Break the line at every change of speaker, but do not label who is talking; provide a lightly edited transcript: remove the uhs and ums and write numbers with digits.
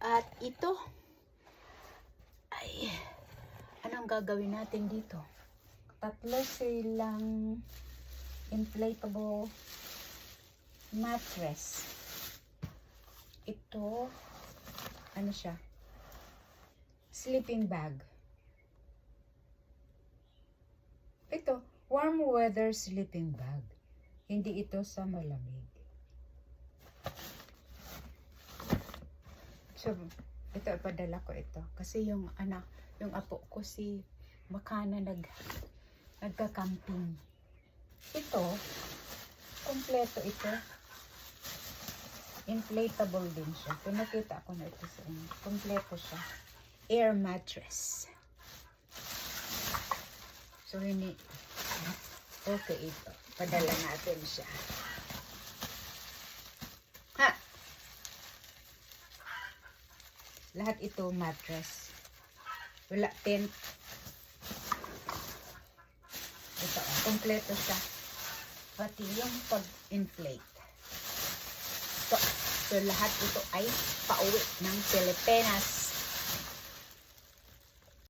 At ito, ay, anong gagawin natin dito? Tatlo silang inflatable mattress. Ito, ano siya? Sleeping bag. Ito, warm weather sleeping bag. Hindi ito sa malamig. So, ito ipadala ko ito. Kasi yung anak, yung apo ko si Makana nagka-camping. Ito, kompleto ito. Inflatable din siya. Pinakita ko na ito sa inyo. Kompleto siya. Air mattress. So, okay ito. Padala natin siya. Ha! Lahat ito mattress. Wala tent. Ito, kompleto siya. Pati yung pag-inflate. So, lahat ito ay pauwi ng Pilipinas.